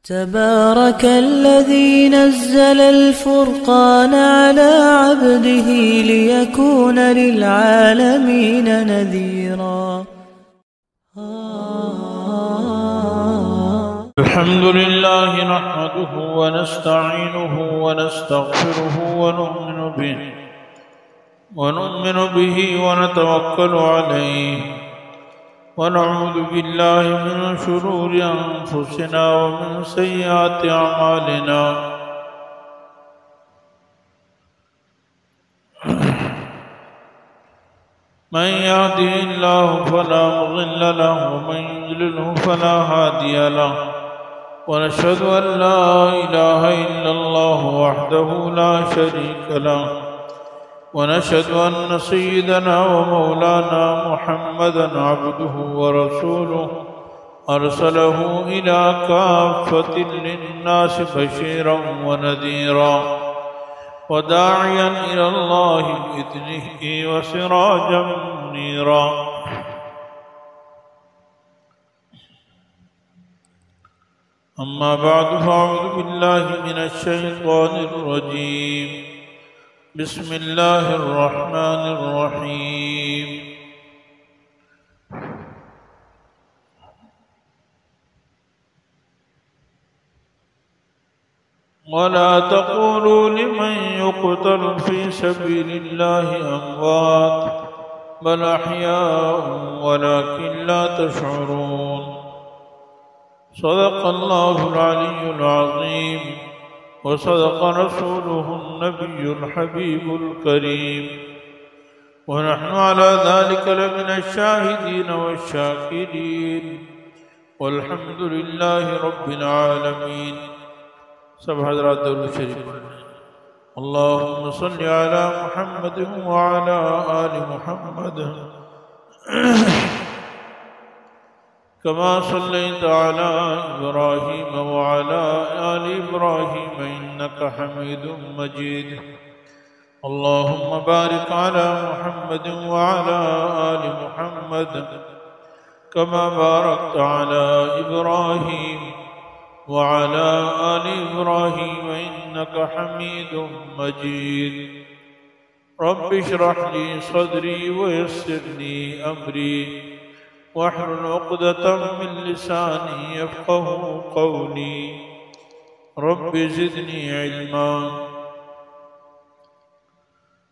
تبارك الذي نزل الفرقان على عبده ليكون للعالمين نذيرا. الحمد لله نحمده ونستعينه ونستغفره ونؤمن به ونتوكل عليه ونعوذ بالله من شرور أنفسنا ومن سيئات أعمالنا من يهده الله فلا مضل له ومن يضلله فلا هادي له ونشهد أن لا إله إلا الله وحده لا شريك له ونشهد أن سيدنا ومولانا محمدا عبده ورسوله أرسله إلى كافة للناس بشيرا ونذيرا وداعيا إلى الله بإذنه وسراجا منيرا. أما بعد فأعوذ بالله من الشيطان الرجيم. بسم الله الرحمن الرحيم. ولا تقولوا لمن يقتل في سبيل الله أموات بل أحياء ولكن لا تشعرون. صدق الله العلي العظيم وصدق رسوله النبي الحبيب الكريم ونحن على ذلك لمن الشاهدين والشاكرين والحمد لله رب العالمين. سب حضرات درود شریف اللهم صل على محمد وعلى آل محمد كما صليت على إبراهيم وعلى آل إبراهيم إنك حميد مجيد. اللهم بارك على محمد وعلى آل محمد كما باركت على إبراهيم وعلى آل إبراهيم إنك حميد مجيد. رب اشرح لي صدري ويسر لي أمري واحلل عقدة من لساني يفقه قولي. رب زدني علما.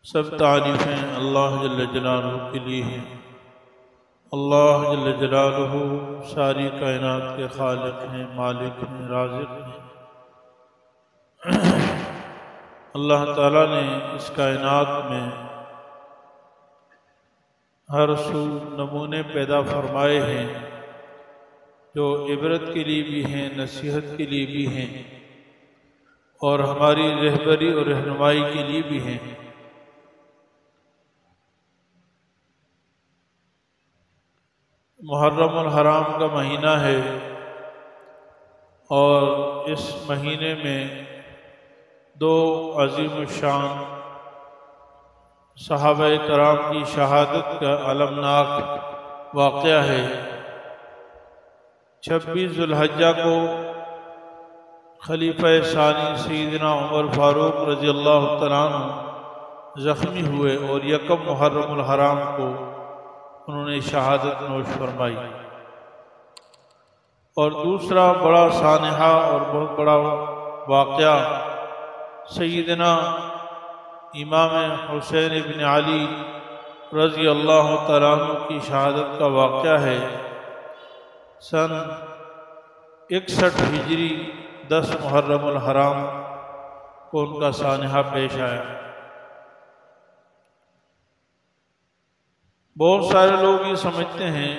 سب تعریفیں اللہ جل جلالہ کے لیے ہیں. اللہ جل جلالہ ساری کائنات کے خالق ہیں، مالک ہیں، رازق ہیں. اللہ تعالیٰ نے اس کائنات میں ہر سو نمونے پیدا فرمائے ہیں جو عبرت کے لیے بھی ہیں، نصیحت کے لیے بھی ہیں اور ہماری رہبری اور رہنمائی کے لیے بھی ہیں. محرم الحرام کا مہینہ ہے اور اس مہینے میں دو عظیم الشان صحابہ کرام کی شہادت کا المناک واقعہ ہے. 26 ذوالحجہ کو خلیفہ ثانی سیدنا عمر فاروق رضی اللہ تعالیٰ عنہ زخمی ہوئے اور یکم محرم الحرام کو انہوں نے شہادت نوش فرمائی. اور دوسرا بڑا سانحہ اور بہت بڑا واقعہ سیدنا امام حسین ابن علی رضی اللہ تعالیٰ عنہ کی شہادت کا واقعہ ہے. سن 61 ہجری 10 محرم الحرام کو ان کا سانحہ پیش آیا. بہت سارے لوگ یہ سمجھتے ہیں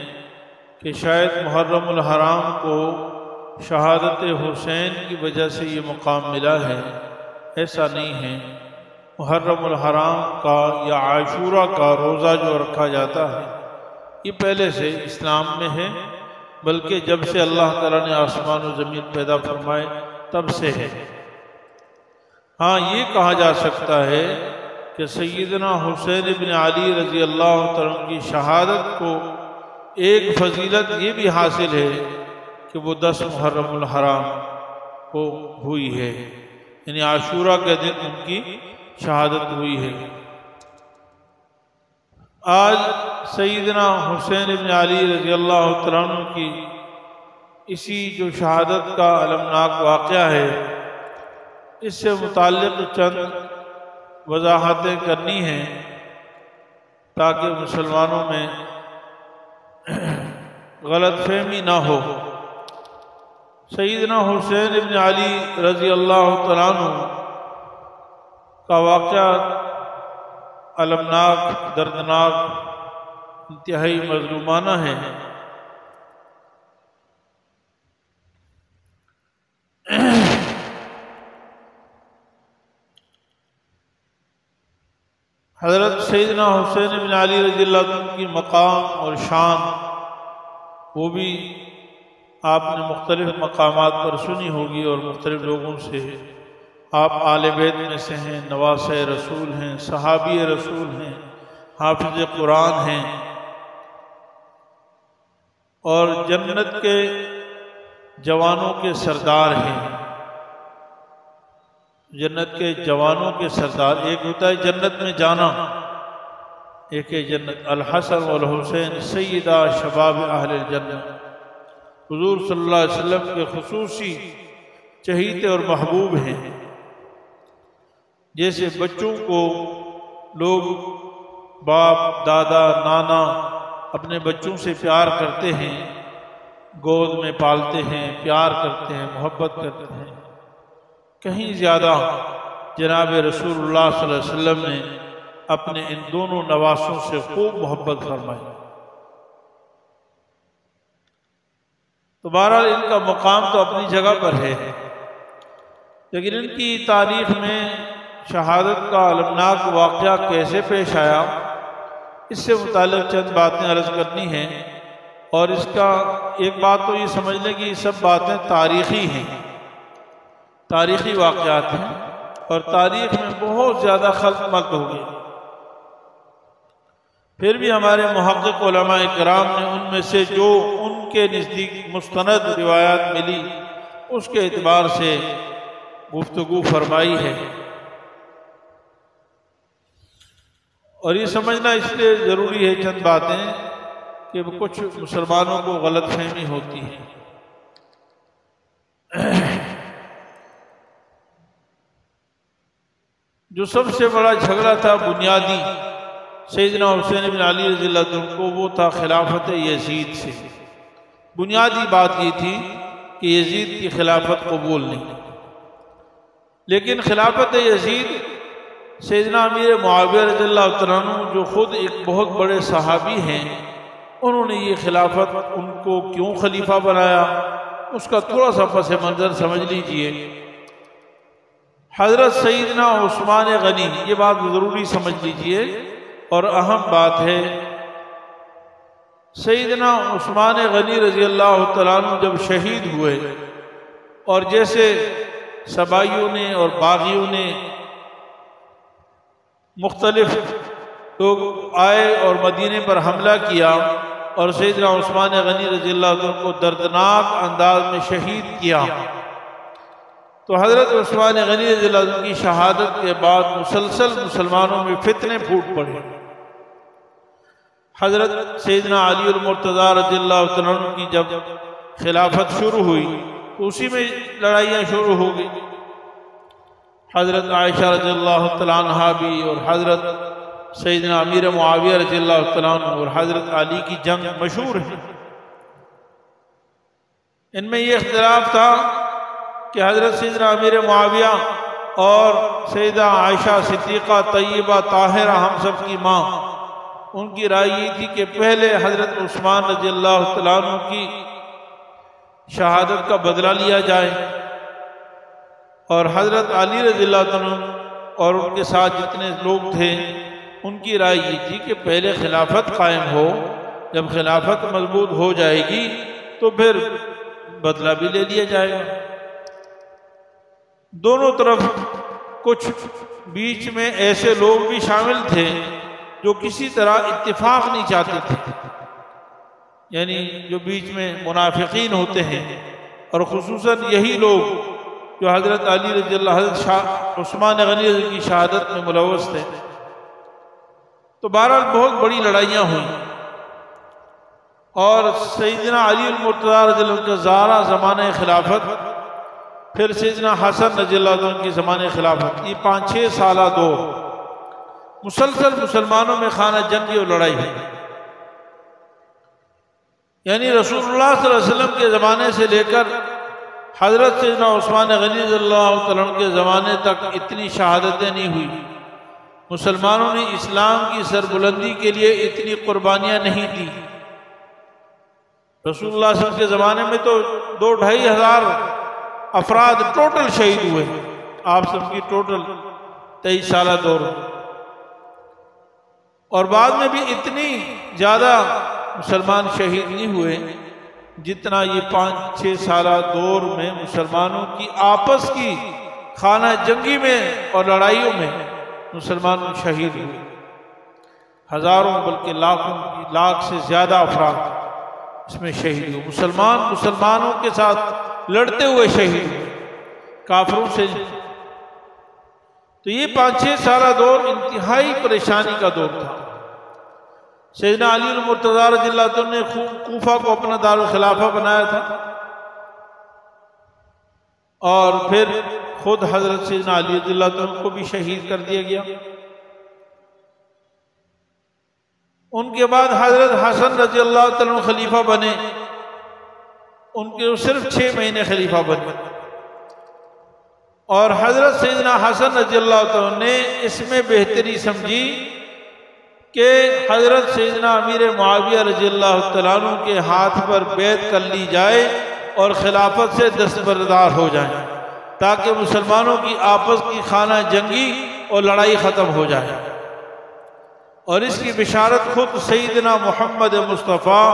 کہ شاید محرم الحرام کو شہادت حسین کی وجہ سے یہ مقام ملا ہے. ایسا نہیں ہے. محرم الحرام کا یا عاشورہ کا روزہ جو رکھا جاتا ہے یہ پہلے سے اسلام میں ہے، بلکہ جب سے اللہ تعالیٰ نے آسمان و زمین پیدا فرمائے تب سے ہے. ہاں یہ کہا جا سکتا ہے کہ سیدنا حسین بن علی رضی اللہ عنہ کی شہادت کو ایک فضیلت یہ بھی حاصل ہے کہ وہ 10 محرم الحرام کو ہوئی ہے، یعنی عاشوراء کے دن ان کی شہادت ہوئی ہے۔ آج سیدنا حسین بن علی رضی اللہ تعالیٰ عنہ کی اسی جو شہادت کا المناک واقعہ ہے، اس سے متعلق چند وضاحتیں کرنی ہیں تاکہ مسلمانوں میں غلط فہمی نہ ہو۔ سیدنا حسین بن علی رضی اللہ تعالیٰ عنہ کا واقعہ المناک، دردناک، انتہائی مظلومانہ ہے۔ حضرت سیدنا حسین بن علی رضی اللہ عنہ کی مقام اور شان وہ بھی آپ نے مختلف مقامات پر سنی ہوگی اور مختلف لوگوں سے۔ آپ آل بیت میں سے ہیں، نواسہ رسول ہیں، صحابی رسول ہیں، حافظ قرآن ہیں، اور جنت کے جوانوں کے سردار ہیں۔ جنت کے جوانوں کے سردار، ایک ہوتا ہے جنت میں جانا، ایک ہے جنت۔ الحسن والحسین سیدہ شباب اہل الجنہ، حضور صلی اللہ علیہ وسلم کے خصوصی چہیتے اور محبوب ہیں۔ جیسے بچوں کو لوگ باپ، دادا، نانا اپنے بچوں سے پیار کرتے ہیں، گود میں پالتے ہیں، پیار کرتے ہیں، محبت کرتے ہیں، کہیں زیادہ جناب رسول اللہ صلی اللہ علیہ وسلم نے اپنے ان دونوں نواسوں سے خوب محبت فرمائی۔ تو بہرحال ان کا مقام تو اپنی جگہ پر ہے، لیکن ان کی تاریخ میں شہادت کا المناک واقعہ کیسے پیش آیا، اس سے متعلق چند باتیں عرض کرنی ہیں۔ اور اس کا ایک بات تو یہ سمجھ لیں کہ یہ سب باتیں تاریخی ہیں، تاریخی واقعات ہیں، اور تاریخ میں بہت زیادہ خلط ملط ہو گئی۔ پھر بھی ہمارے محقق علماء کرام نے ان میں سے جو ان کے نزدیک مستند روایات ملی اس کے اعتبار سے گفتگو فرمائی ہے۔ اور یہ سمجھنا اس لیے ضروری ہے چند باتیں کہ کچھ مسلمانوں کو غلط فہمی ہوتی ہے۔ جو سب سے بڑا جھگڑا تھا بنیادی سیدنا حسین بن علی رضی اللہ عنہ کو، وہ تھا خلافت یزید سے۔ بنیادی بات یہ تھی کہ یزید کی خلافت قبول نہیں، لیکن خلافت یزید سیدنا امیر معاویہ رضی اللہ عنہ جو خود ایک بہت بڑے صحابی ہیں، انہوں نے یہ خلافت ان کو کیوں خلیفہ بنایا، اس کا تھوڑا سا پس منظر سمجھ لیجئے۔ حضرت سیدنا عثمان غنی، یہ بات ضروری سمجھ لیجئے اور اہم بات ہے، سیدنا عثمان غنی رضی اللہ تعالیٰ عنہ جب شہید ہوئے، اور جیسے سبائیوں نے اور باغیوں نے مختلف لوگ آئے اور مدینے پر حملہ کیا اور سیدنا عثمان غنی رضی اللہ عنہ کو دردناک انداز میں شہید کیا، تو حضرت عثمان غنی رضی اللہ عنہ کی شہادت کے بعد مسلسل مسلمانوں میں فتنے پھوٹ پڑے۔ حضرت سیدنا علی المرتضیٰ رضی اللہ عنہ کی جب خلافت شروع ہوئی تو اسی میں لڑائیاں شروع ہو گئی۔ حضرت عائشہ رضی اللہ عنہا بھی، اور حضرت سیدنا امیر معاویہ رضی اللہ عنہ اور حضرت علی کی جنگ مشہور ہے۔ ان میں یہ اختلاف تھا کہ حضرت سیدنا امیر معاویہ اور سیدہ عائشہ صدیقہ طیبہ طاہرہ ہم سب کی ماں، ان کی رائے یہ تھی کہ پہلے حضرت عثمان رضی اللہ عنہ کی شہادت کا بدلہ لیا جائے، اور حضرت علی رضی اللہ عنہ اور ان کے ساتھ جتنے لوگ تھے ان کی رائے یہ تھی کہ پہلے خلافت قائم ہو، جب خلافت مضبوط ہو جائے گی تو پھر بدلہ بھی لے لیا جائے گا۔ دونوں طرف کچھ بیچ میں ایسے لوگ بھی شامل تھے جو کسی طرح اتفاق نہیں چاہتے تھے، یعنی جو بیچ میں منافقین ہوتے ہیں، اور خصوصاً یہی لوگ جو حضرت علی رضی اللہ حضرت عثمان غنی رضی کی شہادت میں ملوث تھے۔ تو بہرحال بہت بڑی لڑائیاں ہوئیں، اور سیدنا علی المرتضیٰ رضی اللہ عنہ کا زارا زمانہ خلافت، پھر سیدنا حسن رضی اللہ عنہ کی زمانہ خلافت، یہ 5-6 سالہ دور مسلسل مسلمانوں میں خانہ جنگی اور لڑائی ہے۔ یعنی رسول اللہ صلی اللہ علیہ وسلم کے زمانے سے لے کر حضرت سیدنا عثمان غنی رضی اللہ عنہ کے زمانے تک اتنی شہادتیں نہیں ہوئی، مسلمانوں نے اسلام کی سربلندی کے لیے اتنی قربانیاں نہیں دی۔ رسول اللہ صلی اللہ علیہ وسلم کے زمانے میں تو 2-2.5 ہزار افراد ٹوٹل شہید ہوئے، آپ سب کی ٹوٹل 23 سالہ دور، اور بعد میں بھی اتنی زیادہ مسلمان شہید نہیں ہوئے جتنا یہ 5-6 سالہ دور میں مسلمانوں کی آپس کی خانہ جنگی میں اور لڑائیوں میں مسلمان شہید ہوئے، ہزاروں بلکہ لاکھ سے زیادہ افراد اس میں شہید ہوئے۔ مسلمانوں کے ساتھ لڑتے ہوئے شہید ہوئے، کافروں سے۔ تو یہ 5-6 سالہ دور انتہائی پریشانی کا دور تھا۔ سیدنا علی المرتضیٰ رضی اللہ عنہ نے کوفہ کو اپنا دارالخلافہ بنایا تھا، اور پھر خود حضرت سیدنا علی رضی اللہ عنہ کو بھی شہید کر دیا گیا۔ ان کے بعد حضرت حسن رضی اللہ عنہ خلیفہ بنے، ان کے صرف 6 مہینے خلیفہ بنے، اور حضرت سیدنا حسن رضی اللہ عنہ نے اس میں بہتری سمجھی کہ حضرت سیدنا امیر معاویہ رضی اللہ عنہ کے ہاتھ پر بیعت کر لی جائے اور خلافت سے دستبردار ہو جائیں، تاکہ مسلمانوں کی آپس کی خانہ جنگی اور لڑائی ختم ہو جائے۔ اور اس کی بشارت خود سیدنا محمد مصطفیٰ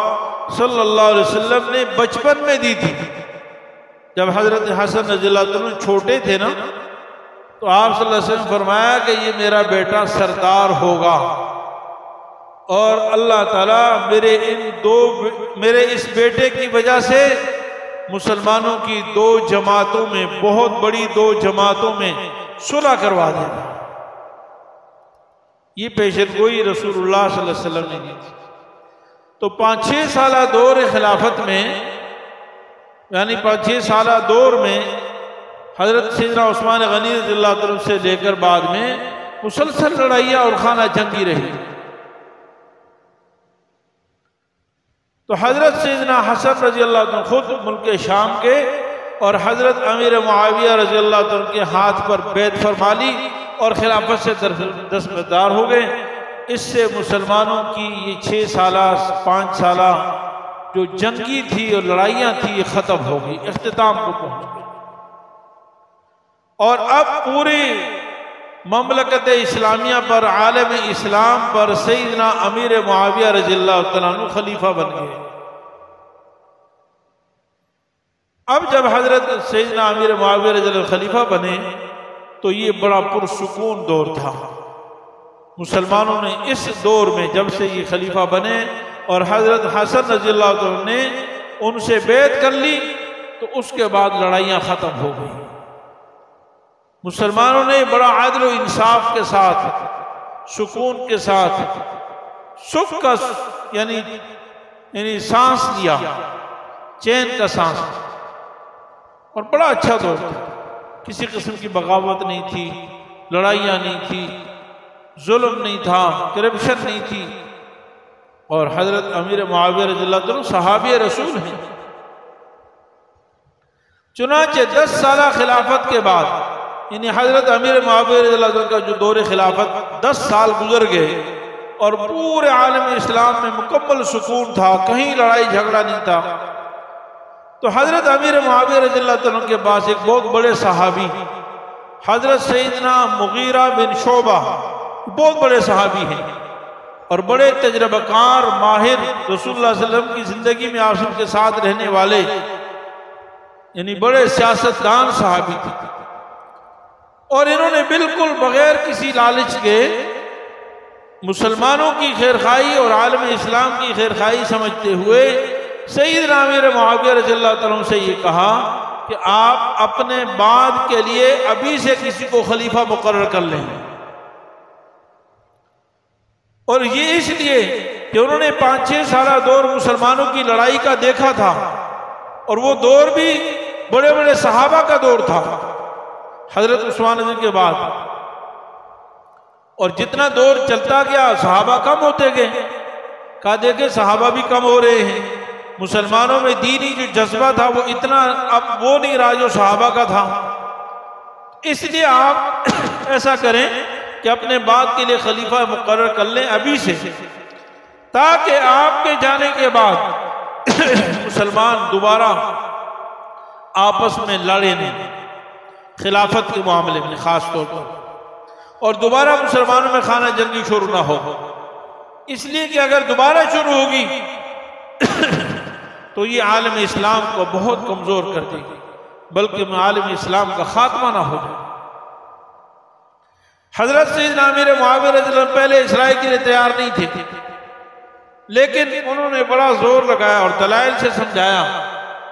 صلی اللہ علیہ وسلم نے بچپن میں دی تھی۔ جب حضرت حسن رضی اللہ عنہ چھوٹے تھے نا، تو آپ صلی اللہ علیہ وسلم فرمایا کہ یہ میرا بیٹا سردار ہوگا، اور اللہ تعالیٰ میرے اس بیٹے کی وجہ سے مسلمانوں کی 2 جماعتوں میں، بہت بڑی 2 جماعتوں میں صلح کروا دے گا۔ یہ پیشن گوئی رسول اللہ صلی اللہ علیہ وسلم نے کی تھی۔ تو 5-6 سالہ دور خلافت میں، یعنی 5-6 سالہ دور میں حضرت سیدنا عثمان غنی رضی اللہ عنہ سے لے کر بعد میں مسلسل لڑائیاں اور خانہ جنگی رہی۔ تو حضرت سیدنا حسن رضی اللہ عنہ خود ملک شام کے، اور حضرت امیر معاویہ رضی اللہ عنہ کے ہاتھ پر بیعت فرما لی اور خلافت سے دستبردار ہو گئے۔ اس سے مسلمانوں کی یہ 6 سالہ 5 سالہ جو جنگی تھی اور لڑائیاں تھی یہ ختم ہو گئی، اختتام کو پہنچ گئی، اور اب پوری مملکت اسلامیہ پر، عالم اسلام پر سیدنا امیر معاویہ رضی اللہ عنہ خلیفہ بن گئے۔ اب جب حضرت سیدنا امیر معاویہ رضی اللہ عنہ خلیفہ بنے تو یہ بڑا پرسکون دور تھا۔ مسلمانوں نے اس دور میں جب سے یہ خلیفہ بنے اور حضرت حسن رضی اللہ عنہ نے ان سے بیعت کر لی، تو اس کے بعد لڑائیاں ختم ہو گئی۔ مسلمانوں نے بڑا عدل و انصاف کے ساتھ، سکون کے ساتھ، سکھ کا یعنی سانس لیا، چین کا سانس، اور بڑا اچھا دور تھا۔ کسی قسم کی بغاوت نہیں تھی، لڑائیاں نہیں تھی، ظلم نہیں تھا، کرپشن نہیں تھی، اور حضرت امیر معاویہ رضی اللہ عنہ صحابی رسول ہیں۔ چنانچہ 10 سالہ خلافت کے بعد، یعنی حضرت امیر معاویہ رضی اللہ عنہ کا جو دور خلافت 10 سال گزر گئے، اور پورے عالم اسلام میں مکمل سکون تھا، کہیں لڑائی جھگڑا نہیں تھا۔ تو حضرت امیر معاویہ رضی اللہ عنہ کے پاس ایک بہت بڑے صحابی حضرت سیدنا مغیرہ بن شعبہ، بہت بڑے صحابی ہیں اور بڑے تجربہ کار، ماہر، رسول اللہ صلی اللہ علیہ وسلم کی زندگی میں آپ کے ساتھ رہنے والے، یعنی بڑے سیاستدان صحابی تھے، اور انہوں نے بالکل بغیر کسی لالچ کے مسلمانوں کی خیرخواہی اور عالم اسلام کی خیرخواہی سمجھتے ہوئے سیدنا امیر معاویہ رضی اللہ عنہ سے یہ کہا کہ آپ اپنے بعد کے لیے ابھی سے کسی کو خلیفہ مقرر کر لیں، اور یہ اس لیے کہ انہوں نے 5-6 سالہ دور مسلمانوں کی لڑائی کا دیکھا تھا، اور وہ دور بھی بڑے بڑے صحابہ کا دور تھا حضرت عثمان رضی کے بعد، اور جتنا دور چلتا گیا صحابہ کم ہوتے گئے، کہا دیکھیں صحابہ بھی کم ہو رہے ہیں، مسلمانوں میں دینی جو جذبہ تھا وہ اتنا اب وہ نہیں رہا جو صحابہ کا تھا، اس لیے آپ ایسا کریں کہ اپنے بعد کے لیے خلیفہ مقرر کر لیں ابھی سے، تاکہ آپ کے جانے کے بعد مسلمان دوبارہ آپس میں لڑے نہیں خلافت کے معاملے میں خاص طور پر، اور دوبارہ مسلمانوں میں خانہ جنگی شروع نہ ہو، اس لیے کہ اگر دوبارہ شروع ہوگی تو یہ عالم اسلام کو بہت کمزور کر دے گی، بلکہ عالم اسلام کا خاتمہ نہ ہو جائے۔ حضرت سیدنا امیر معاویہ رضی اللہ عنہ پہلے اسرائیل کے لیے تیار نہیں تھے، لیکن انہوں نے بڑا زور لگایا اور دلائل سے سمجھایا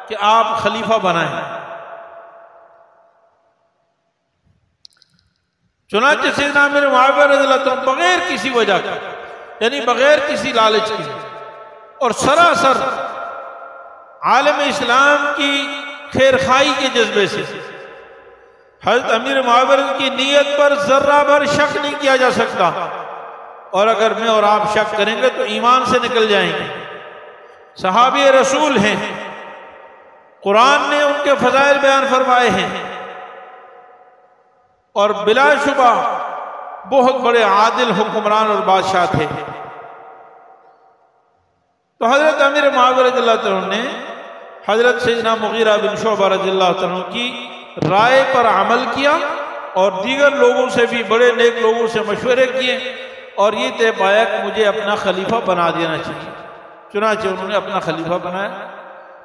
کہ آپ خلیفہ بنائیں۔ چنانچہ سیدنا امیر معاویہ رضی اللہ عنہ بغیر کسی وجہ کے، یعنی بغیر کسی لالچ کے اور سراسر عالم اسلام کی خیرخواہی کے جذبے سے، حضرت امیر معاویہ کی نیت پر ذرہ بھر شک نہیں کیا جا سکتا، اور اگر میں اور آپ شک کریں گے تو ایمان سے نکل جائیں گے۔ صحابی رسول ہیں، قرآن نے ان کے فضائل بیان فرمائے ہیں، اور بلا شبہ بہت بڑے عادل حکمران اور بادشاہ تھے۔ تو حضرت امیر معاویہ رضی اللہ عنہ نے حضرت سیدنا مغیرہ بن شعبہ رضی اللہ عنہ کی رائے پر عمل کیا، اور دیگر لوگوں سے بھی، بڑے نیک لوگوں سے مشورے کیے، اور یہ طے پایا کہ مجھے اپنا خلیفہ بنا دینا چاہیے۔ چنانچہ انہوں نے اپنا خلیفہ بنایا۔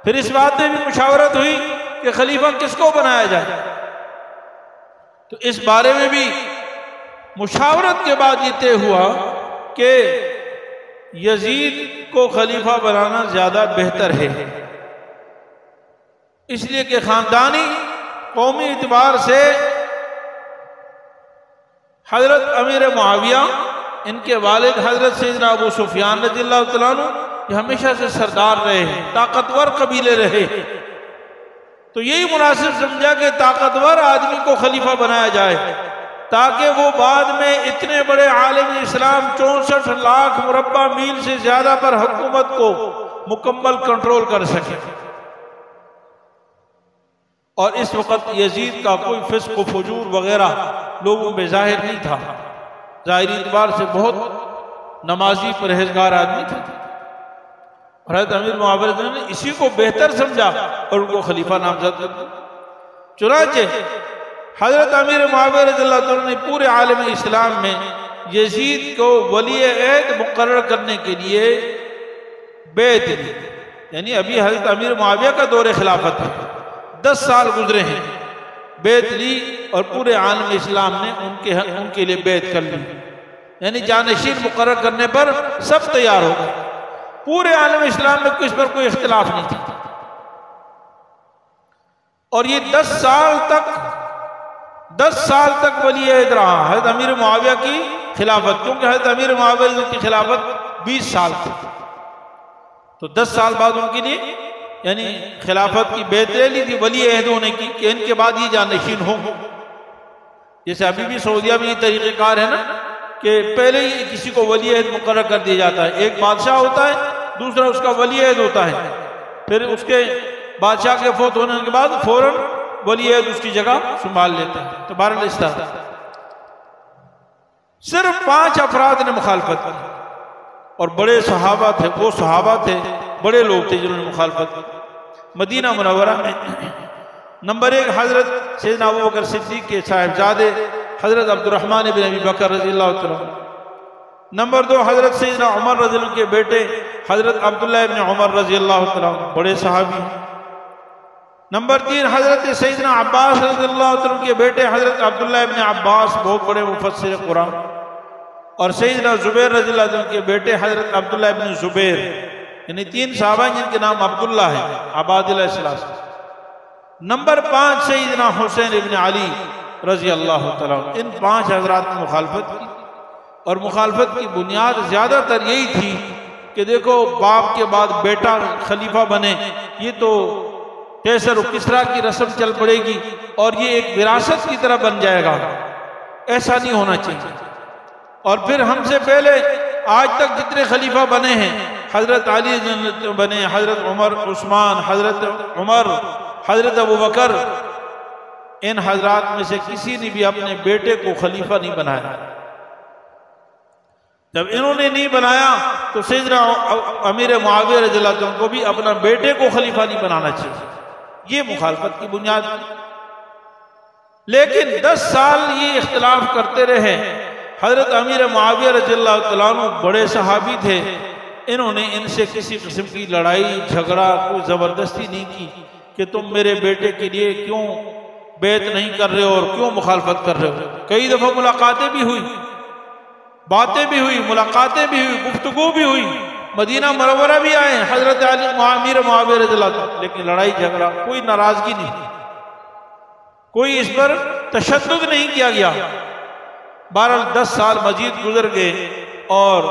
پھر اس بات میں بھی مشاورت ہوئی کہ خلیفہ کس کو بنایا جائے، تو اس بارے میں بھی مشاورت کے بعد یہ طے ہوا کہ یزید کو خلیفہ بنانا زیادہ بہتر ہے، اس لیے کہ خاندانی قومی اعتبار سے حضرت امیر معاویہ، ان کے والد حضرت سیدنا ابو سفیان رضی اللہ تعالیٰ عنہ، یہ ہمیشہ سے سردار رہے ہیں، طاقتور قبیلے رہے، تو یہی مناسب سمجھا کہ طاقتور آدمی کو خلیفہ بنایا جائے، تاکہ وہ بعد میں اتنے بڑے عالم اسلام 64 لاکھ مربع میل سے زیادہ پر حکومت کو مکمل کنٹرول کر سکے۔ اور اس وقت یزید کا کوئی فسق و فجور وغیرہ لوگوں میں ظاہر نہیں تھا، ظاہری اعتبار سے بہت نمازی پرہیزگار آدمی تھا، اور حضرت امیر معاویہ نے اسی کو بہتر سمجھا اور ان کو خلیفہ نامزد کر دیا۔ چنانچہ حضرت امیر معاویہ رضی اللہ عنہ نے پورے عالم اسلام میں یزید کو ولی عہد مقرر کرنے کے لیے بیعت دی، یعنی ابھی حضرت امیر معاویہ کا دور خلافت ہے، 10 سال گزرے ہیں، بیعت لی، اور پورے عالم اسلام نے ان کے لیے بیعت کر لی، یعنی جانشین مقرر کرنے پر سب تیار ہو گئے، پورے عالم اسلام میں کس پر کوئی اختلاف نہیں تھا۔ اور یہ 10 سال تک ولی عہد رہا حضرت امیر معاویہ کی خلافت، کیونکہ حضرت امیر معاویہ کی خلافت 20 سال تھی، تو 10 سال بعد ان کے لیے یعنی خلافت کی بیعت لے لی تھی ولی عہد ہونے کی، کہ ان کے بعد یہ جانشین ہوں۔ جیسے ابھی بھی سعودیہ میں یہ طریقہ کار ہے نا کہ پہلے ہی کسی کو ولی عہد مقرر کر دیا جاتا ہے، ایک بادشاہ ہوتا ہے، دوسرا اس کا ولی عہد ہوتا ہے، پھر اس کے بادشاہ کے فوت ہونے کے بعد فوراً ولی عہد اس کی جگہ سنبھال لیتے ہیں۔ تو بہرحال اس طرح صرف 5 افراد نے مخالفت کی، اور بڑے صحابہ تھے، وہ صحابہ تھے، بڑے لوگ تھے جنہوں نے مخالفت کی۔ مدینہ منورہ میں نمبر 1 حضرت سیدنا ابوبکر صدیق کے صاحبزادے حضرت عبد الرحمن بن ابی بکر رضی اللہ عنہ، نمبر 2 حضرت سیدنا عمر رضی اللہ عنہ کے بیٹے حضرت عبداللہ بن عمر رضی اللہ عنہ، بڑے صحابی ہیں، نمبر 3 حضرت سیدنا عباس رضی اللہ عنہ کے بیٹے حضرت عبداللہ بن عباس، بہت بڑے مفسر قرآن، اور سیدنا زبیر رضی اللہ عنہ کے بیٹے حضرت عبداللہ بن زبیر، یعنی 3 صحابہ جن کے نام عبداللہ ہیں، عباد اللہ السلام۔ نمبر 5 سیدنا حسین ابن علی رضی اللہ تعالیٰ عنہ۔ ان 5 حضرات نے مخالفت کی، اور مخالفت کی بنیاد زیادہ تر یہی تھی کہ دیکھو باپ کے بعد بیٹا خلیفہ بنے، یہ تو کیسر و کسریٰ کی رسم چل پڑے گی اور یہ ایک وراثت کی طرح بن جائے گا، ایسا نہیں ہونا چاہیے۔ اور پھر ہم سے پہلے آج تک جتنے خلیفہ بنے ہیں، حضرت علی بنے، حضرت عمر، عثمان، حضرت عمر، حضرت ابوبکر، ان حضرات میں سے کسی نے بھی اپنے بیٹے کو خلیفہ نہیں بنایا۔ جب انہوں نے نہیں بنایا تو سیدنا امیر معاویہ رضی اللہ عنہ کو بھی اپنا بیٹے کو خلیفہ نہیں بنانا چاہیے، یہ مخالفت کی بنیاد تھی۔ لیکن 10 سال یہ اختلاف کرتے رہے۔ حضرت امیر معاویہ رضی اللہ عنہ بڑے صحابی تھے، انہوں نے ان سے کسی قسم کی لڑائی جھگڑا کوئی زبردستی نہیں کی کہ تم میرے بیٹے کے لیے کیوں بیعت نہیں کر رہے ہو اور کیوں مخالفت کر رہے ہو۔ کئی دفعہ ملاقاتیں بھی ہوئی، باتیں بھی ہوئی، ملاقاتیں بھی ہوئی، گفتگو بھی ہوئی، مدینہ منورہ بھی آئے حضرت علی امیر معاویہ رضی اللہ عنہ، لیکن لڑائی جھگڑا کوئی ناراضگی نہیں، کوئی اس پر تشدد نہیں کیا گیا۔ بہرحال 10 سال مزید گزر گئے اور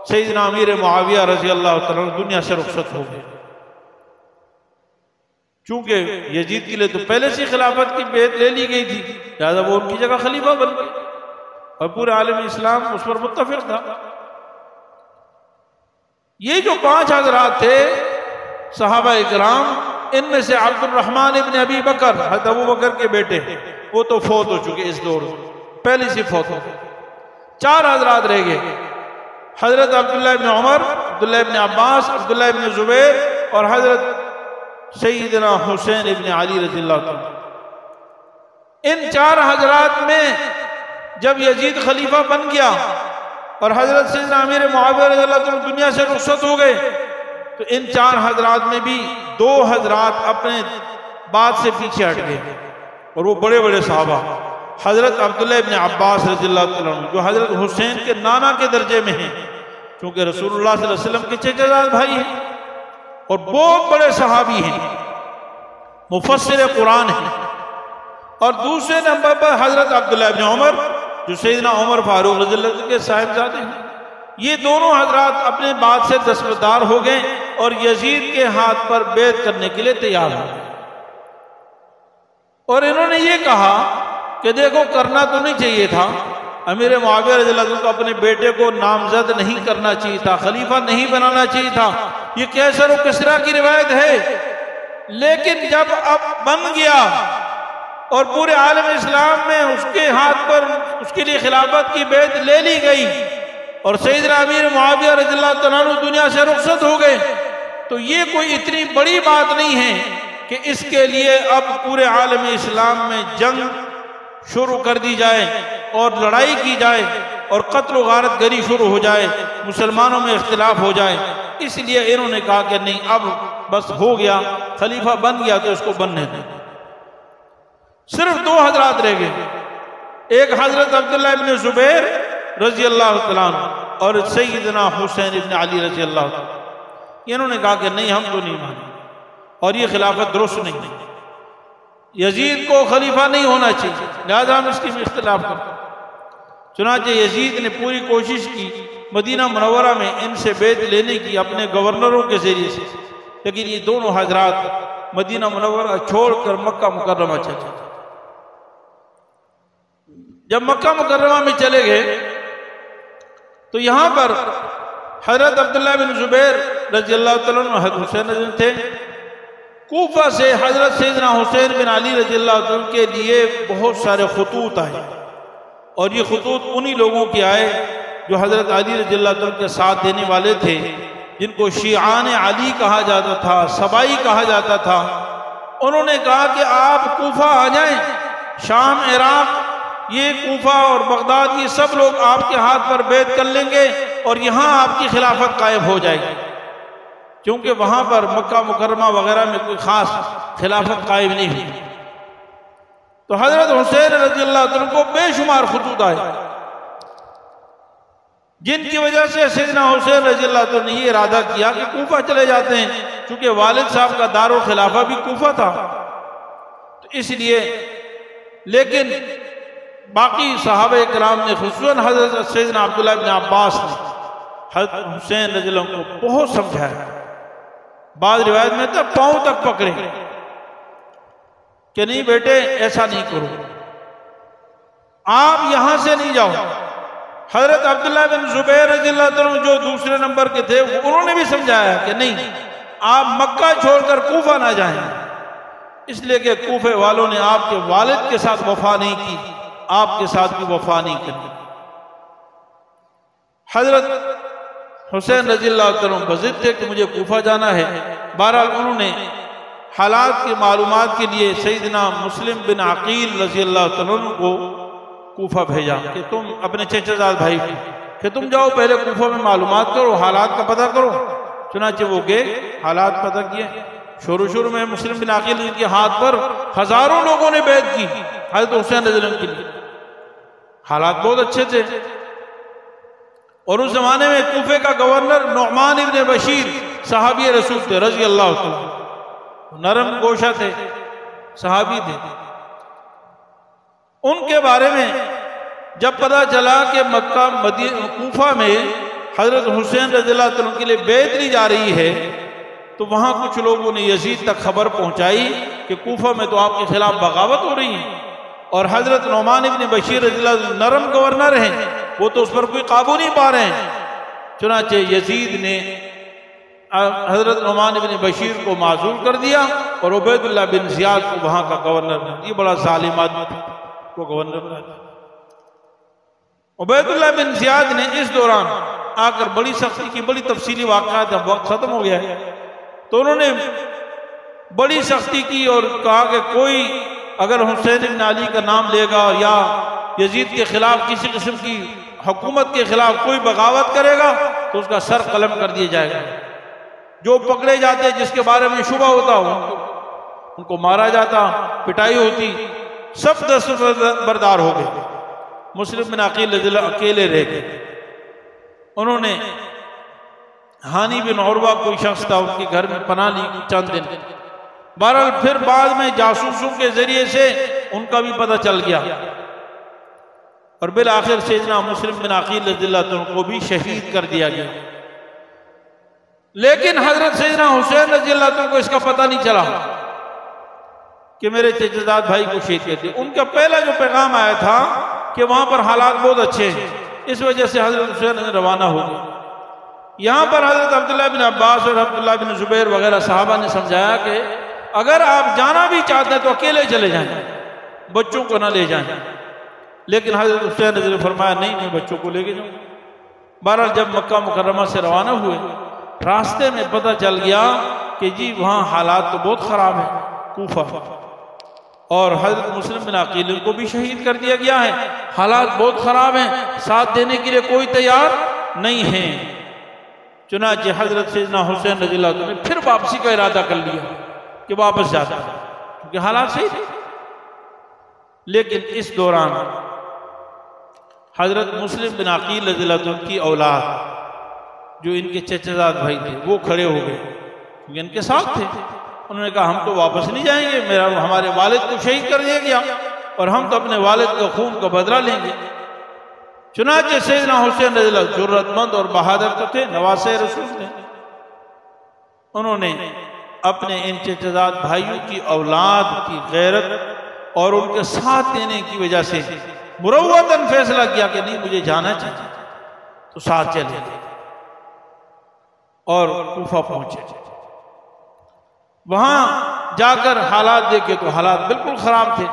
سیدنا امیر معاویہ رضی اللہ عنہ دنیا سے رخصت ہو گئے، چونکہ یزید کے لیے تو پہلے سے خلافت کی بیعت لے لی گئی تھی، لہذا وہ ان کی جگہ خلیفہ بن گئے اور پورے عالم اسلام اس پر متفق تھا۔ یہ جو 5 حضرات تھے صحابہ اکرام، ان میں سے عبد الرحمن ابن ابی بکر، حضرت ابو بکر کے بیٹے، وہ تو فوت ہو چکے، اس دور پہلے سے فوت ہو گئے۔ 4 حضرات رہ گئے، حضرت عبداللہ ابن عمر، عبداللہ ابن عباس، عبداللہ ابن زبیر اور حضرت سیدنا حسین ابن علی رضی اللہ عنہ۔ ان 4 حضرات میں جب یزید خلیفہ بن گیا اور حضرت سیدنا امیر معاویہ رضی اللہ عنہ دنیا سے رخصت ہو گئے، تو ان 4 حضرات میں بھی 2 حضرات اپنے بات سے پیچھے ہٹ گئے، اور وہ بڑے بڑے صحابہ، حضرت عبداللہ ابن عباس رضی اللہ عنہ جو حضرت حسین کے نانا کے درجے میں ہیں، کیونکہ رسول اللہ صلی اللہ علیہ وسلم کے چچا زاد بھائی ہیں اور بہت بڑے صحابی ہیں، مفسر قرآن ہیں۔ اور دوسرے نمبر پر حضرت عبداللہ ابن عمر جو سیدنا عمر فاروق رضی اللہ عنہ کے صاحبزادے ہیں۔ یہ دونوں حضرات اپنے بات سے دستبردار ہو گئے اور یزید کے ہاتھ پر بیعت کرنے کے لیے تیار ہو گئے، اور انہوں نے یہ کہا کہ دیکھو کرنا تو نہیں چاہیے تھا، امیر معاویہ رضی اللہ عنہ کو اپنے بیٹے کو نامزد نہیں کرنا چاہیے تھا، خلیفہ نہیں بنانا چاہیے تھا، یہ کیسر و کسریٰ کی روایت ہے، لیکن جب اب بن گیا اور پورے عالم اسلام میں اس کے ہاتھ پر اس کے لیے خلافت کی بیعت لے لی گئی اور سیدنا امیر معاویہ رضی اللہ عنہ دنیا سے رخصت ہو گئے، تو یہ کوئی اتنی بڑی بات نہیں ہے کہ اس کے لیے اب پورے عالم اسلام میں جنگ شروع کر دی جائے اور لڑائی کی جائے اور قتل و غارت گری شروع ہو جائے، مسلمانوں میں اختلاف ہو جائے۔ اس لیے انہوں نے کہا کہ نہیں، اب بس ہو گیا، خلیفہ بن گیا تو اس کو بننے دیں۔ صرف 2 حضرات رہ گئے، ایک حضرت عبداللہ ابن زبیر رضی اللہ عنہ اور سیدنا حسین ابن علی رضی اللہ عنہ۔ انہوں نے کہا کہ نہیں، ہم تو نہیں مانیں اور یہ خلافت درست نہیں ہے، یزید کو خلیفہ نہیں ہونا چاہیے، لہذا ہم اس کی اختلاف کرتے ہیں۔ چنانچہ یزید نے پوری کوشش کی مدینہ منورہ میں ان سے بیعت لینے کی اپنے گورنروں کے ذریعے سے، لیکن یہ دونوں حضرات مدینہ منورہ چھوڑ کر مکہ مکرمہ چلے گئے۔ جب مکہ مکرمہ میں چلے گئے تو یہاں پر حضرت عبداللہ بن زبیر رضی اللہ عنہ حضرت حسین رضی اللہ تھے، کوفہ سے حضرت سیدنا حسین بن علی رضی اللہ عنہ کے لیے بہت سارے خطوط آئے، اور یہ خطوط انہی لوگوں کے آئے جو حضرت علی رضی اللہ عنہ کے ساتھ دینے والے تھے، جن کو شیعان علی کہا جاتا تھا، سبائی کہا جاتا تھا۔ انہوں نے کہا کہ آپ کوفہ آ جائیں، شام، عراق، یہ کوفہ اور بغداد، یہ سب لوگ آپ کے ہاتھ پر بیعت کر لیں گے اور یہاں آپ کی خلافت قائم ہو جائے گی، کیونکہ وہاں پر مکہ مکرمہ وغیرہ میں کوئی خاص خلافت قائم نہیں ہوئی۔ تو حضرت حسین رضی اللہ عنہ کو بے شمار خطوط آئے، جن کی وجہ سے سیدنا حسین رضی اللہ عنہ نے یہ ارادہ کیا کہ کوفہ چلے جاتے ہیں، چونکہ والد صاحب کا دار الخلافہ بھی کوفہ تھا، اس لیے لیکن باقی صحابہ کرام نے خصوصاً حضرت سیدنا عبداللہ بن عباس نے حضرت حسین رضی اللہ عنہ کو بہت سمجھایا. بعض روایت میں تھا پاؤں تک پکڑے کہ نہیں بیٹے ایسا نہیں کرو، آپ یہاں سے نہیں جاؤ. حضرت عبداللہ بن زبیر رضی اللہ عنہ جو دوسرے نمبر کے تھے انہوں نے بھی سمجھایا کہ نہیں آپ مکہ چھوڑ کر کوفہ نہ جائیں، اس لیے کہ کوفے والوں نے آپ کے والد کے ساتھ وفا نہیں کی، آپ کے ساتھ بھی وفا نہیں کی. حضرت حسین رضی اللہ عنہ بضد تھے کہ مجھے کوفہ جانا ہے. بہرحال انہوں نے حالات کی معلومات کے لیے سیدنا مسلم بن عقیل رضی اللہ عنہ کو کوفہ بھیجا کہ تم اپنے چچا زاد بھائی کہ تم جاؤ پہلے کوفہ میں معلومات کرو، حالات کا پتہ کرو. چنانچہ وہ گئے، حالات پتہ کیے. شروع میں مسلم بن عقیل کے ہاتھ پر ہزاروں لوگوں نے بیعت کی حضرت حسین رضی اللہ عنہ کے لیے. حالات بہت اچھے تھے. اور اس زمانے میں کوفے کا گورنر نعمان ابن بشیر صحابی رسول تھے رضی اللہ عنہ، نرم گوشہ تھے، صحابی تھے. ان کے بارے میں جب پتہ چلا کہ مکہ کوفہ میں حضرت حسین رضی اللہ عنہ کے لیے بیعت لی جا رہی ہے تو وہاں کچھ لوگوں نے یزید تک خبر پہنچائی کہ کوفہ میں تو آپ کے خلاف بغاوت ہو رہی ہے. اور حضرت نعمان ابن بشیر رضی اللہ عنہ نرم گورنر ہیں، وہ تو اس پر کوئی قابو نہیں پا رہے ہیں. چنانچہ یزید نے حضرت نعمان ابن بشیر کو معزول کر دیا اور عبید اللہ بن زیاد کو وہاں کا گورنر بنا دیا. یہ بڑا ظالم آدمی تھا، کو گورنر بنا دیا. عبید اللہ بن زیاد نے اس دوران آ کر بڑی سختی کی، بڑی تفصیلی واقعات، جب وقت ختم ہو گیا ہے تو انہوں نے بڑی سختی کی اور کہا کہ کوئی اگر حسین بن علی کا نام لے گا یا یزید کے خلاف کسی قسم کی حکومت کے خلاف کوئی بغاوت کرے گا تو اس کا سر قلم کر دیا جائے گا. جو پکڑے جاتے جس کے بارے میں شبہ ہوتا ان کو مارا جاتا، پٹائی ہوتی. سب دستبردار ہو گئے. مسلم بن عقیل رضی اللہ اکیلے رہ گئے. انہوں نے ہانی بن عروہ کوئی شخص تھا، ان کے گھر میں پناہ لی چند دن. بہرحال پھر بعد میں جاسوسوں کے ذریعے سے ان کا بھی پتہ چل گیا اور بالآخر سیدنا مسلم بن عقیل رضی اللہ عنہ کو بھی شہید کر دیا گیا. لیکن حضرت سیدنا حسین رضی اللہ عنہ کو اس کا پتہ نہیں چلا کہ میرے چچا زاد بھائی کو شہید کر دیا. ان کا پہلا جو پیغام آیا تھا کہ وہاں پر حالات بہت اچھے ہیں، اس وجہ سے حضرت حسین روانہ ہو گئے. یہاں پر حضرت عبداللہ بن عباس اور عبداللہ بن زبیر وغیرہ صحابہ نے سمجھایا کہ اگر آپ جانا بھی چاہتے ہیں تو اکیلے چلے جائیں، بچوں کو نہ لے جائیں. لیکن حضرت حسین نے فرمایا نہیں، میں بچوں کو لے کے جاؤں. بہرحال جب مکہ مکرمہ سے روانہ ہوئے راستے میں پتہ چل گیا کہ جی وہاں حالات تو بہت خراب ہیں کوفہ، اور حضرت مسلم بن عقیل کو بھی شہید کر دیا گیا ہے. حالات بہت خراب ہیں، ساتھ دینے کے لیے کوئی تیار نہیں ہے. چنانچہ حضرت سیدنا حسین رضی اللہ عنہ نے پھر واپسی کا ارادہ کر لیا کہ واپس جاتا ہے کیونکہ حالات صحیح تھے. لیکن اس دوران حضرت مسلم بن عقیل رضی اللہ عنہ کی اولاد جو ان کے چچا زاد بھائی تھے وہ کھڑے ہو گئے کیونکہ ان کے ساتھ تھے. انہوں نے کہا ہم تو واپس نہیں جائیں گے، ہمارے والد کو شہید کر دیا گیا اور ہم تو اپنے والد کا خون کا بدلہ لیں گے. چنانچہ سیدنا حسین رضی اللہ جرأت مند اور بہادر تو تھے، نواسے رسول تھے. انہوں نے اپنے ان چچا زاد بھائیوں کی اولاد کی غیرت اور ان کے ساتھ دینے کی وجہ سے مروتاً فیصلہ کیا کہ نہیں مجھے جانا چاہیے، تو ساتھ چلے گئے اور کوفہ پہنچے. وہاں جا کر حالات دیکھے تو حالات بالکل خراب تھے.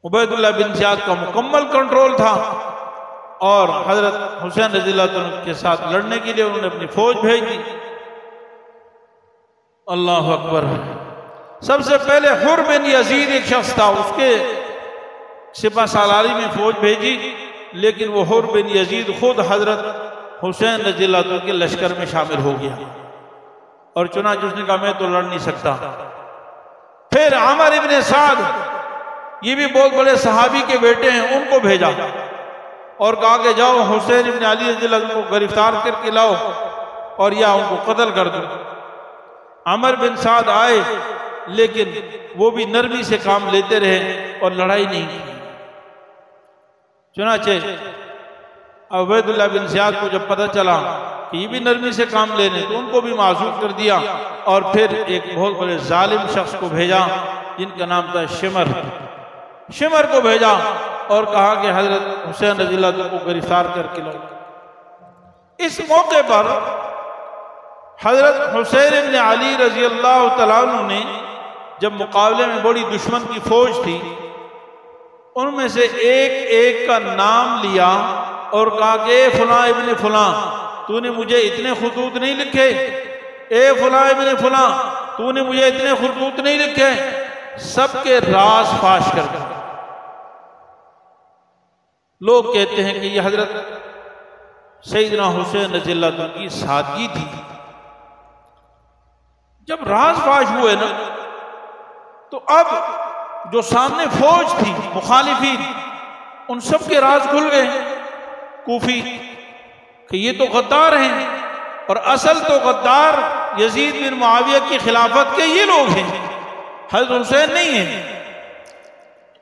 عبید اللہ بن زیاد کا مکمل کنٹرول تھا اور حضرت حسین رضی اللہ عنہ کے ساتھ لڑنے کے لیے انہوں نے اپنی فوج بھیج دی. اللہ اکبر. سب سے پہلے حر بن یزید ایک شخص تھا، اس کے سپہ سالاری میں فوج بھیجی، لیکن وہ حر بن یزید خود حضرت حسین رضی اللہ عنہ کے لشکر میں شامل ہو گیا اور چنانچہ اس نے کہا میں تو لڑ نہیں سکتا. پھر عامر ابن سعد، یہ بھی بہت بڑے صحابی کے بیٹے ہیں، ان کو بھیجا اور کہا کہ جاؤ حسین ابن علی رضی اللہ عنہ کو گرفتار کر کے لاؤ اور یا ان کو قتل کر دو. عمر بن سعد آئے لیکن وہ بھی نرمی سے کام لیتے رہے اور لڑائی نہیں کی۔ چنانچہ عبید اللہ بن زیاد کو جب پتہ چلا کہ یہ بھی نرمی سے کام لینے تو ان کو بھی معذور کر دیا، اور پھر ایک بہت بڑے ظالم شخص کو بھیجا جن کا نام تھا شمر کو بھیجا اور کہا کہ حضرت حسین رضی اللہ عنہ کو گرفتار کر کے لاؤ۔ اس موقع پر حضرت حسین بن علی رضی اللہ تعالیٰ عنہ نے جب مقابلے میں بڑی دشمن کی فوج تھی، ان میں سے ایک ایک کا نام لیا اور کہا کہ اے فلاں ابن فلاں تو نے مجھے اتنے خطوط نہیں لکھے، اے فلاں ابن فلاں تو نے مجھے اتنے خطوط نہیں لکھے، سب کے راز فاش کر دیا۔ لوگ کہتے ہیں کہ یہ حضرت سیدنا حسین رضی اللہ عنہ کی سادگی تھی۔ جب راز فاش ہوئے نا تو اب جو سامنے فوج تھی مخالفین، ان سب کے راز کھل گئے کوفی کہ یہ تو غدار ہیں، اور اصل تو غدار یزید بن معاویہ کی خلافت کے یہ لوگ ہیں، حضرت حسین نہیں ہیں۔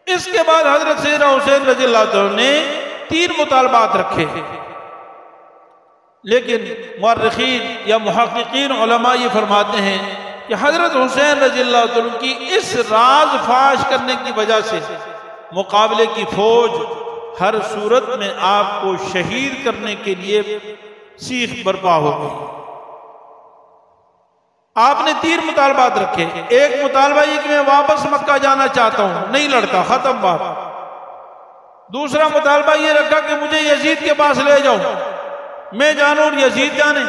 اس کے بعد حضرت سیدنا حسین رضی اللہ عنہ نے 3 مطالبات رکھے، لیکن مورخین یا محققین علماء یہ فرماتے ہیں کہ حضرت حسین رضی اللہ عنہ کی اس راز فاش کرنے کی وجہ سے مقابلے کی فوج ہر صورت میں آپ کو شہید کرنے کے لیے سیخ برپا ہو گئی۔ آپ نے 3 مطالبات رکھے۔ ایک مطالبہ یہ کہ میں واپس مکہ جانا چاہتا ہوں، نہیں لڑتا، ختم بات۔ دوسرا مطالبہ یہ رکھا کہ مجھے یزید کے پاس لے جاؤ، میں جانوں اور یزید جانے،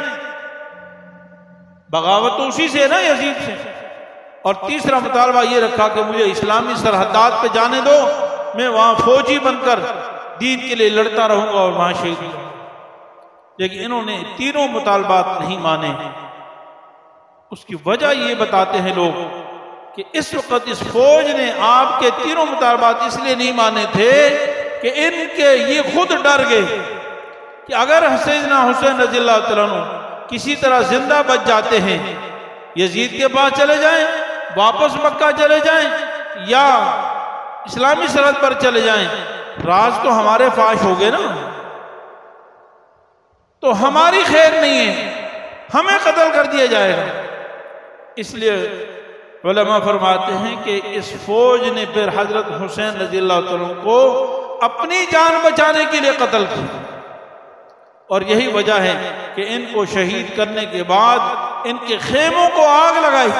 بغاوت تو اسی سے ہے نا، یزید سے۔ اور تیسرا مطالبہ یہ رکھا کہ مجھے اسلامی سرحدات پہ جانے دو، میں وہاں فوجی بن کر دین کے لیے لڑتا رہوں گا اور وہاں شہید ہوں گا۔ لیکن انہوں نے تینوں مطالبات نہیں مانے۔ اس کی وجہ یہ بتاتے ہیں لوگ کہ اس وقت اس فوج نے آپ کے تینوں مطالبات اس لیے نہیں مانے تھے کہ ان کے یہ خود ڈر گئے کہ اگر سیدنا حسین رضی اللہ تعالیٰ عنہ کسی طرح زندہ بچ جاتے ہیں، یزید کے پاس چلے جائیں، واپس مکہ چلے جائیں، یا اسلامی سرحد پر چلے جائیں، راز تو ہمارے فاش ہو گئے نا، تو ہماری خیر نہیں ہے، ہمیں قتل کر دیا جائے گا۔ اس لیے علماء فرماتے ہیں کہ اس فوج نے پھر حضرت حسین رضی اللہ عنہ کو اپنی جان بچانے کے لیے قتل کیا، اور یہی وجہ ہے کہ ان کو شہید کرنے کے بعد ان کے خیموں کو آگ لگائی۔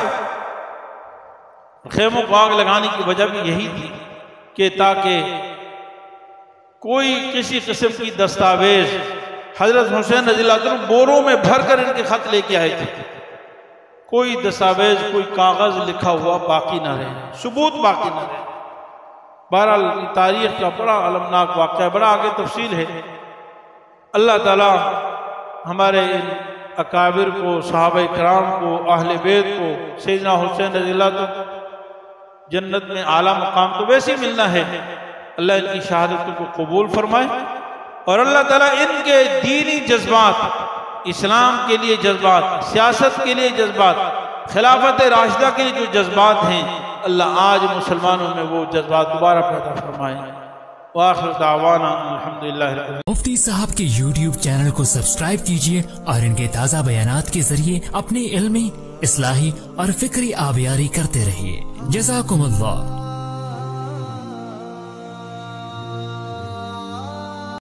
خیموں کو آگ لگانے کی وجہ بھی یہی تھی کہ تاکہ کوئی کسی قسم کی دستاویز، حضرت حسین رضی اللہ عنہ بوروں میں بھر کر ان کے خط لے کے آئے تھے، کوئی دستاویز، کوئی کاغذ لکھا ہوا باقی نہ رہے، ثبوت باقی نہ رہے۔ بہرحال تاریخ کا بڑا المناک واقعہ ہے، بڑا آگے تفصیل ہے۔ اللہ تعالیٰ ہمارے ان اکابر کو، صحابہ کرام کو، اہل بیت کو، سیدنا حسین رضی اللہ عنہ جنت میں اعلیٰ مقام تو ویسے ملنا ہے، اللہ ان کی شہادتوں کو قبول فرمائے، اور اللہ تعالیٰ ان کے دینی جذبات، اسلام کے لیے جذبات، سیاست کے لیے جذبات، خلافت راشدہ کے لیے جو جذبات ہیں، اللہ آج مسلمانوں میں وہ جذبات دوبارہ پیدا فرمائے۔ وآخر دعوانا الحمدللہ رب العالمین۔ مفتی صاحب کے YouTube چینل کو سبسکرائب کیجئے اور ان کے تازہ بیانات کے ذریعے اپنی علمی، اصلاحی اور فکری آبیاری کرتے رہیے۔ جزاکم اللہ۔